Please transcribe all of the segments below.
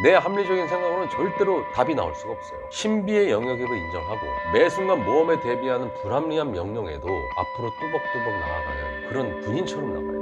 내 합리적인 생각으로는 절대로 답이 나올 수가 없어요. 신비의 영역임을 인정하고 매 순간 모험에 대비하는 불합리한 명령에도 앞으로 뚜벅뚜벅 나아가는 그런 군인처럼 나가야 돼요.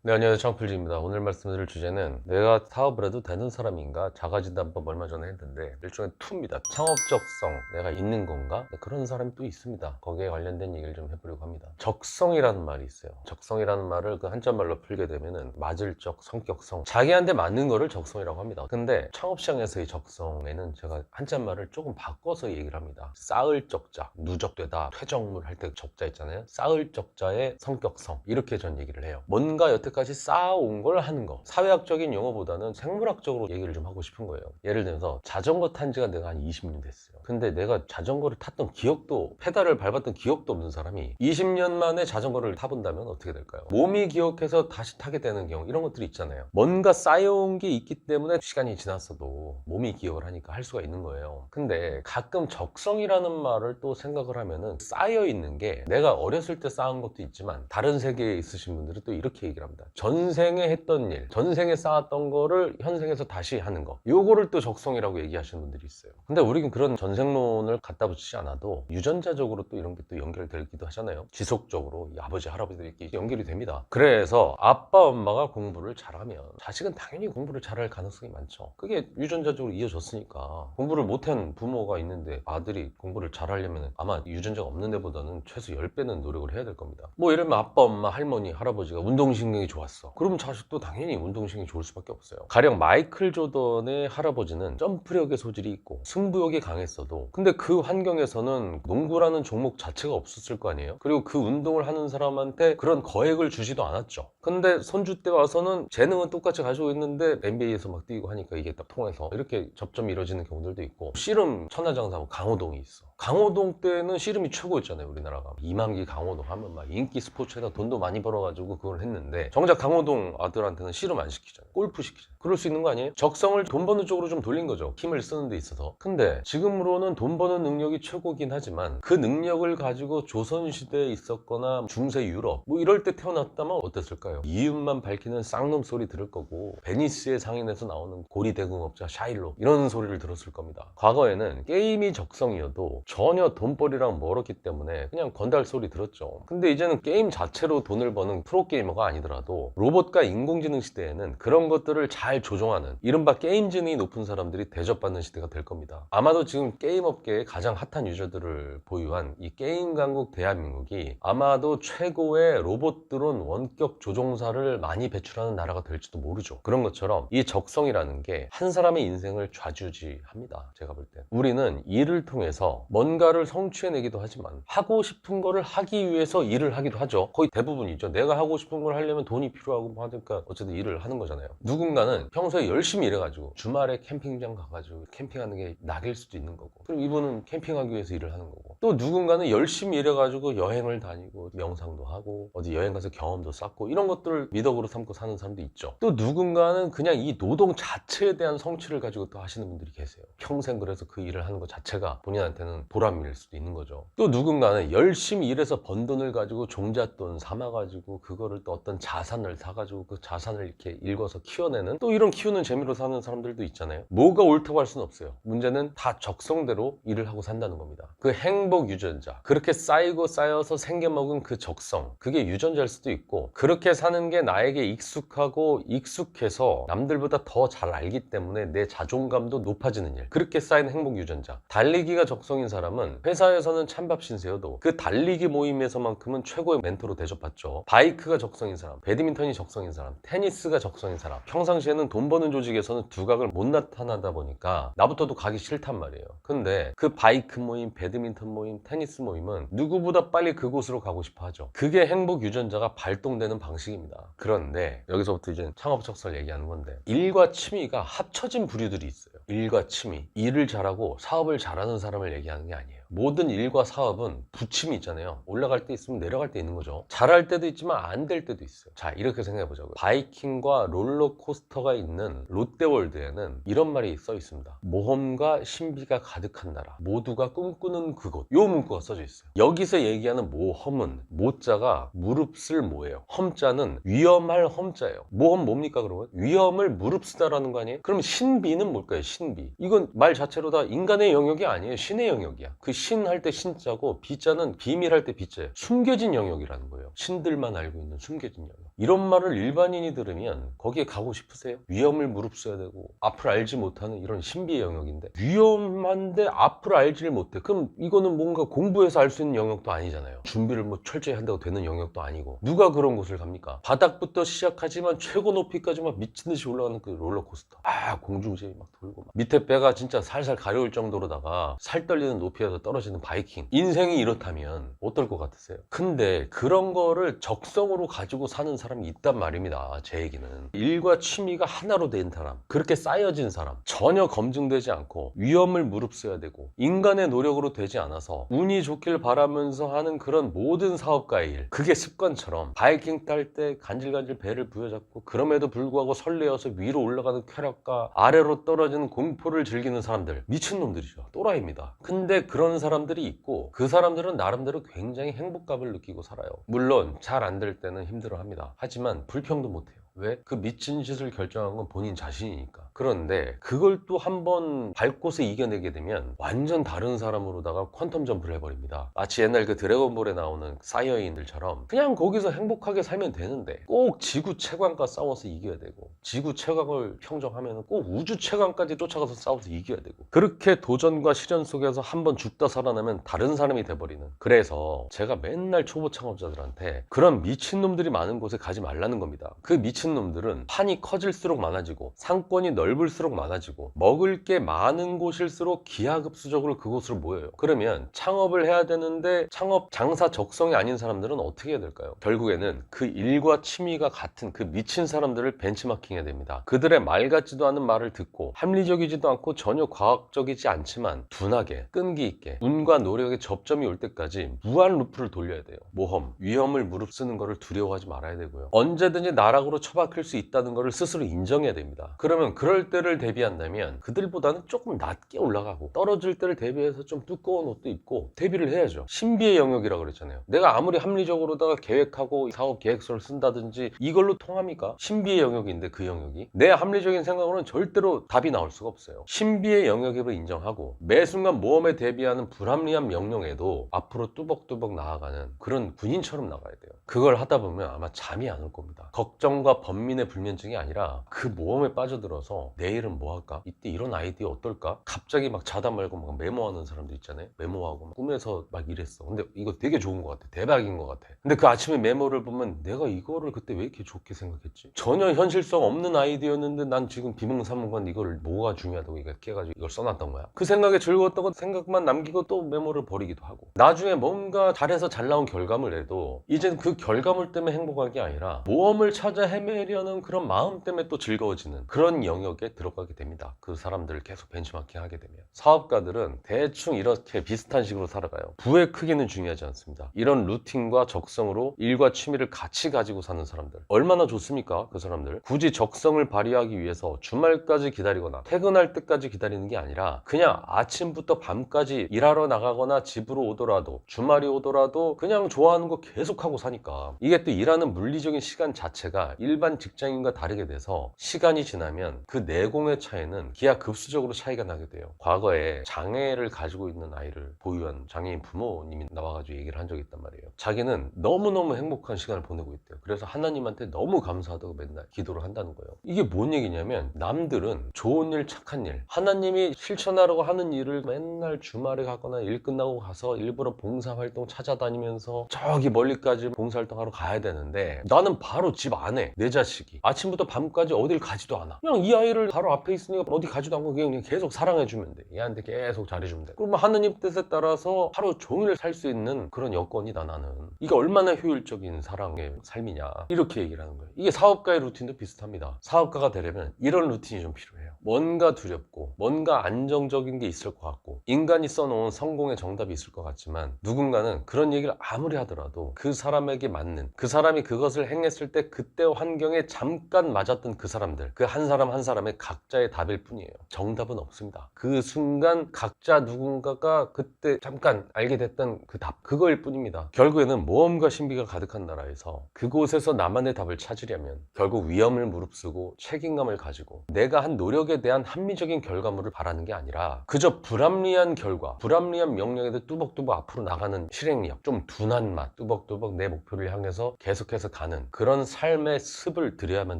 네, 안녕하세요. 창필지입니다. 오늘 말씀드릴 주제는 내가 사업을 해도 되는 사람인가? 자가진단법 얼마 전에 했는데 일종의 투입니다. 창업적성, 내가 있는 건가? 그런 사람이 또 있습니다. 거기에 관련된 얘기를 좀 해보려고 합니다. 적성이라는 말이 있어요. 적성이라는 말을 그 한자말로 풀게 되면은 맞을 적, 성격성, 자기한테 맞는 거를 적성이라고 합니다. 근데 창업시장에서의 적성에는 제가 한자말을 조금 바꿔서 얘기를 합니다. 쌓을 적자, 누적되다, 퇴적물 할 때 적자 있잖아요. 쌓을 적자의 성격성, 이렇게 전 얘기를 해요. 뭔가 여태까지 쌓아온 걸 하는 거. 사회학적인 용어보다는 생물학적으로 얘기를 좀 하고 싶은 거예요. 예를 들어서 자전거 탄 지가 내가 한 20년 됐어요. 근데 내가 자전거를 탔던 기억도, 페달을 밟았던 기억도 없는 사람이 20년 만에 자전거를 타본다면 어떻게 될까요? 몸이 기억해서 다시 타게 되는 경우, 이런 것들이 있잖아요. 뭔가 쌓여온 게 있기 때문에 시간이 지났어도 몸이 기억을 하니까 할 수가 있는 거예요. 근데 가끔 적성이라는 말을 또 생각을 하면은 쌓여있는 게 내가 어렸을 때 쌓은 것도 있지만 다른 세계에 있으신 분들은 또 이렇게 얘기를 합니다. 전생에 했던 일, 전생에 쌓았던 거를 현생에서 다시 하는 거, 요거를 또 적성이라고 얘기하시는 분들이 있어요. 근데 우리는 그런 전생론을 갖다 붙이지 않아도 유전자적으로 또 이런 게 또 연결되기도 하잖아요. 지속적으로 이 아버지 할아버지들 이렇게 연결이 됩니다. 그래서 아빠 엄마가 공부를 잘하면 자식은 당연히 공부를 잘할 가능성이 많죠. 그게 유전자적으로 이어졌으니까. 공부를 못한 부모가 있는데 아들이 공부를 잘하려면 아마 유전자가 없는 애보다는 최소 10배는 노력을 해야 될 겁니다. 뭐 예를 들면 아빠 엄마 할머니 할아버지가 운동신경이 좋았어. 그러면 자식도 당연히 운동신경이 좋을 수밖에 없어요. 가령 마이클 조던의 할아버지는 점프력의 소질이 있고 승부욕이 강했어도 근데 그 환경에서는 농구라는 종목 자체가 없었을 거 아니에요. 그리고 그 운동을 하는 사람한테 그런 거액을 주지도 않았죠. 근데 손주 때 와서는 재능은 똑같이 가지고 있는데 NBA에서 막 뛰고 하니까 이게 딱 통해서 이렇게 접점이 이루어지는 경우들도 있고, 씨름 천하장사 강호동이 있어. 강호동 때는 씨름이 최고였잖아요. 우리나라가 이만기 강호동 하면 막 인기 스포츠에다 돈도 많이 벌어가지고 그걸 했는데 정작 강호동 아들한테는 씨름 안 시키잖아요. 골프 시키잖아요. 그럴 수 있는 거 아니에요? 적성을 돈 버는 쪽으로 좀 돌린 거죠. 힘을 쓰는 데 있어서. 근데 지금으로는 돈 버는 능력이 최고긴 하지만 그 능력을 가지고 조선시대에 있었거나 중세 유럽 뭐 이럴 때 태어났다면 어땠을까요? 이윤만 밝히는 쌍놈 소리 들을 거고 베니스의 상인에서 나오는 고리대금업자 샤일록 이런 소리를 들었을 겁니다. 과거에는 게임이 적성이어도 전혀 돈벌이랑 멀었기 때문에 그냥 건달 소리 들었죠. 근데 이제는 게임 자체로 돈을 버는 프로게이머가 아니더라도 로봇과 인공지능 시대에는 그런 것들을 잘 조종하는 이른바 게임 지능이 높은 사람들이 대접받는 시대가 될 겁니다. 아마도 지금 게임 업계의 가장 핫한 유저들을 보유한 이 게임 강국 대한민국이 아마도 최고의 로봇 드론 원격 조종사를 많이 배출하는 나라가 될지도 모르죠. 그런 것처럼 이 적성이라는 게 한 사람의 인생을 좌지우지합니다. 제가 볼 때 우리는 일을 통해서 뭔가를 성취해내기도 하지만 하고 싶은 거를 하기 위해서 일을 하기도 하죠. 거의 대부분이죠. 내가 하고 싶은 걸 하려면 돈이 필요하고 뭐 하니까 어쨌든 일을 하는 거잖아요. 누군가는 평소에 열심히 일해가지고 주말에 캠핑장 가가지고 캠핑하는 게 낙일 수도 있는 거고, 그럼 이분은 캠핑하기 위해서 일을 하는 거고, 또 누군가는 열심히 일해가지고 여행을 다니고 명상도 하고 어디 여행 가서 경험도 쌓고 이런 것들을 미덕으로 삼고 사는 사람도 있죠. 또 누군가는 그냥 이 노동 자체에 대한 성취를 가지고 또 하시는 분들이 계세요. 평생 그래서 그 일을 하는 것 자체가 본인한테는 보람일 수도 있는 거죠. 또 누군가는 열심히 일해서 번 돈을 가지고 종잣돈 삼아가지고 그거를 또 어떤 자산을 사가지고 그 자산을 이렇게 읽어서 키워내는, 또 이런 키우는 재미로 사는 사람들도 있잖아요. 뭐가 옳다고 할 수는 없어요. 문제는 다 적성대로 일을 하고 산다는 겁니다. 그 행복 유전자, 그렇게 쌓이고 쌓여서 생겨먹은 그 적성, 그게 유전자일 수도 있고, 그렇게 사는 게 나에게 익숙하고 익숙해서 남들보다 더 잘 알기 때문에 내 자존감도 높아지는 일, 그렇게 쌓인 행복 유전자. 달리기가 적성인 사람은 회사에서는 찬밥 신세여도 그 달리기 모임에서만큼은 최고의 멘토로 대접받죠. 바이크가 적성인 사람, 배드민턴이 적성인 사람, 테니스가 적성인 사람, 평상시에는 돈 버는 조직에서는 두각을 못 나타나다 보니까 나부터도 가기 싫단 말이에요. 근데 그 바이크 모임, 배드민턴 모임, 테니스 모임은 누구보다 빨리 그곳으로 가고 싶어 하죠. 그게 행복 유전자가 발동되는 방식입니다. 그런데 여기서부터 이제 창업적설 얘기하는 건데, 일과 취미가 합쳐진 부류들이 있어요. 일과 취미, 일을 잘하고 사업을 잘하는 사람을 얘기하는 게 아니에요. 모든 일과 사업은 부침이 있잖아요. 올라갈 때 있으면 내려갈 때 있는 거죠. 잘할 때도 있지만 안 될 때도 있어요. 자, 이렇게 생각해 보자고요. 바이킹과 롤러코스터가 있는 롯데월드에는 이런 말이 써 있습니다. 모험과 신비가 가득한 나라, 모두가 꿈꾸는 그곳. 요 문구가 써져 있어요. 여기서 얘기하는 모험은 모자가 무릅쓸 모예요. 험자는 위험할 험자예요. 모험 뭡니까 그러면? 위험을 무릅쓰다라는 거 아니에요? 그럼 신비는 뭘까요? 신비. 이건 말 자체로 다 인간의 영역이 아니에요. 신의 영역이야. 그 신 할 때 신자고 비자는 비밀할 때 비자예요. 숨겨진 영역이라는 거예요. 신들만 알고 있는 숨겨진 영역. 이런 말을 일반인이 들으면 거기에 가고 싶으세요? 위험을 무릅써야 되고 앞을 알지 못하는 이런 신비의 영역인데 위험한데 앞을 알지를 못해. 그럼 이거는 뭔가 공부해서 알 수 있는 영역도 아니잖아요. 준비를 뭐 철저히 한다고 되는 영역도 아니고 누가 그런 곳을 갑니까? 바닥부터 시작하지만 최고 높이까지 막 미친 듯이 올라가는 그 롤러코스터. 공중제이 막 돌고 막. 밑에 배가 진짜 살살 가려울 정도로다가 살 떨리는 높이에서 떨어지는 바이킹. 인생이 이렇다면 어떨 것 같으세요? 근데 그런 거를 적성으로 가지고 사는 사람이 있단 말입니다. 제 얘기는 일과 취미가 하나로 된 사람, 그렇게 쌓여진 사람, 전혀 검증되지 않고 위험을 무릅써야 되고 인간의 노력으로 되지 않아서 운이 좋길 바라면서 하는 그런 모든 사업가의 일, 그게 습관처럼 바이킹 탈 때 간질간질 배를 부여잡고 그럼에도 불구하고 설레어서 위로 올라가는 쾌락과 아래로 떨어지는 공포를 즐기는 사람들, 미친놈들이죠. 또라이입니다. 근데 그런 사람들이 있고 그 사람들은 나름대로 굉장히 행복감을 느끼고 살아요. 물론 잘 안 될 때는 힘들어합니다. 하지만 불평도 못해요. 왜? 그 미친 짓을 결정한 건 본인 자신이니까. 그런데 그걸 또 한번 밟고서 이겨내게 되면 완전 다른 사람으로다가 퀀텀 점프를 해버립니다. 마치 옛날 그 드래곤볼에 나오는 사이어인들처럼 그냥 거기서 행복하게 살면 되는데 꼭 지구 최강과 싸워서 이겨야 되고 지구 최강을 평정하면 꼭 우주 최강까지 쫓아가서 싸워서 이겨야 되고 그렇게 도전과 시련 속에서 한번 죽다 살아나면 다른 사람이 돼버리는. 그래서 제가 맨날 초보 창업자들한테 그런 미친놈들이 많은 곳에 가지 말라는 겁니다. 그 미친놈들은 판이 커질수록 많아지고 상권이 넓을수록 많아지고 먹을 게 많은 곳일수록 기하급수적으로 그곳으로 모여요. 그러면 창업을 해야 되는데 창업 장사 적성이 아닌 사람들은 어떻게 해야 될까요? 결국에는 그 일과 취미가 같은 그 미친 사람들을 벤치마킹해야 됩니다. 그들의 말 같지도 않은 말을 듣고 합리적이지도 않고 전혀 과학적이지 않지만 둔하게 끈기 있게 운과 노력의 접점이 올 때까지 무한 루프를 돌려야 돼요. 모험, 위험을 무릅쓰는 것을 두려워하지 말아야 되고요. 언제든지 나락으로 처박힐 수 있다는 것을 스스로 인정해야 됩니다. 그러면 그럴 때를 대비한다면 그들보다는 조금 낮게 올라가고 떨어질 때를 대비해서 좀 두꺼운 옷도 입고 대비를 해야죠. 신비의 영역이라고 그랬잖아요. 내가 아무리 합리적으로다가 계획하고 사업 계획서를 쓴다든지 이걸로 통합니까? 신비의 영역인데 그 영역이 내 합리적인 생각으로는 절대로 답이 나올 수가 없어요. 신비의 영역임을 인정하고 매 순간 모험에 대비하는 불합리한 명령에도 앞으로 뚜벅뚜벅 나아가는 그런 군인처럼 나가야 돼요. 그걸 하다 보면 아마 잠이 안 올 겁니다. 걱정과 번민의 불면증이 아니라 그 모험에 빠져들어서 내일은 뭐 할까? 이때 이런 아이디어 어떨까? 갑자기 막 자다 말고 막 메모하는 사람들 있잖아요. 메모하고 막 꿈에서 막 이랬어. 근데 이거 되게 좋은 것 같아. 대박인 것 같아. 근데 그 아침에 메모를 보면 내가 이거를 그때 왜 이렇게 좋게 생각했지? 전혀 현실성 없는 아이디어였는데 난 지금 비몽사몽간 이걸 뭐가 중요하다고 이거 깨가지고 이걸 써놨던 거야. 그 생각에 즐거웠다고 생각만 남기고 또 메모를 버리기도 하고 나중에 뭔가 잘해서 잘 나온 결과물 내도 이젠 그 결과물 때문에 행복한 게 아니라 모험을 찾아 헤매려는 그런 마음 때문에 또 즐거워지는 그런 영역에 들어가게 됩니다. 그 사람들을 계속 벤치마킹 하게 되면. 사업가들은 대충 이렇게 비슷한 식으로 살아가요. 부의 크기는 중요하지 않습니다. 이런 루틴과 적성으로 일과 취미를 같이 가지고 사는 사람들 얼마나 좋습니까? 그 사람들 굳이 적성을 발휘하기 위해서 주말까지 기다리거나 퇴근할 때까지 기다리는 게 아니라 그냥 아침부터 밤까지 일하러 나가거나 집으로 오더라도 주말이 오더라도 그냥 좋아하는 거 계속하고 사니까 이게 또 일하는 물리적인 시간 자체가 일반 직장인과 다르게 돼서 시간이 지나면 그 내공의 차이는 기하급수적으로 차이가 나게 돼요. 과거에 장애를 가지고 있는 아이를 보유한 장애인 부모님이 나와가지고 얘기를 한 적이 있단 말이에요. 자기는 너무너무 행복한 시간을 보내고 있대요. 그래서 하나님한테 너무 감사하다고 맨날 기도를 한다는 거예요. 이게 뭔 얘기냐면 남들은 좋은 일, 착한 일, 하나님이 실천하려고 하는 일을 맨날 주말에 가거나 일 끝나고 가서 일부러 봉사활동 찾아다니면서 저기 멀리까지 봉사활동하러 가야 되는데 나는 바로 집 안에 내 자식이 아침부터 밤까지 어딜 가지도 않아. 그냥 이 아이를 바로 앞에 있으니까 어디 가지도 않고 그냥 계속 사랑해주면 돼. 얘한테 계속 잘해주면 돼. 그러면 하느님 뜻에 따라서 하루 종일 살 수 있는 그런 여건이다 나는. 이게 얼마나 효율적인 사랑의 삶이냐 이렇게 얘기를 하는 거예요. 이게 사업가의 루틴도 비슷합니다. 사업가가 되려면 이런 루틴이 좀 필요해요. 뭔가 두렵고 뭔가 안정적인 게 있을 것 같고 인간이 써놓은 성공의 정답이 있을 것 같지만 누군가는 그런 얘기를 아무리 하더라도 그 사람에게 맞는, 그 사람이 그것을 행했을 때 그때 환경에 잠깐 맞았던 그 사람들, 그 한 사람 한 사람의 각자의 답일 뿐이에요. 정답은 없습니다. 그 순간 각자 누군가가 그때 잠깐 알게 됐던 그 답, 그거일 뿐입니다. 결국에는 모험과 신비가 가득한 나라에서 그곳에서 나만의 답을 찾으려면 결국 위험을 무릅쓰고 책임감을 가지고 내가 한 노력에 대한 합리적인 결과물을 바라는 게 아니라 그저 불합리한 결과, 불합리한 명령에도 뚜벅뚜벅 앞으로 나가는 실행력, 좀 둔한 맛, 뚜벅뚜벅 내 목표를 향해서 계속해서 가는 그런 삶의 습을 들여야만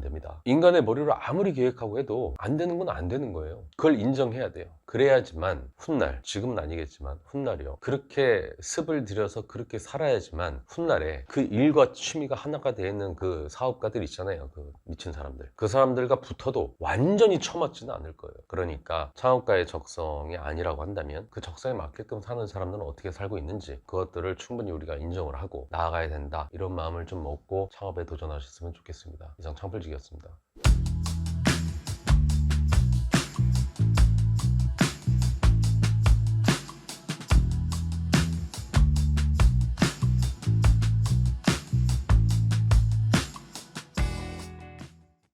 됩니다. 인간의 머리로 아무리 계획하고 해도 안 되는 건 안 되는 거예요. 그걸 인정해야 돼요. 그래야지만 훗날, 지금은 아니겠지만 훗날이요, 그렇게 습을 들여서 그렇게 살아야지만 훗날에 그 일과 취미가 하나가 되는 그 사업가들 있잖아요. 그 미친 사람들, 그 사람들과 붙어도 완전히 처맞지는 않을 거예요. 그러니까 창업가의 적성이 아니라고 한다면 그 적성에 맞게끔 사는 사람들은 어떻게 살고 있는지 그것들을 충분히 우리가 인정을 하고 나아가야 된다, 이런 마음을 좀 먹고 창업에 도전하셨으면 좋겠습니다. 이상 창필직이었습니다.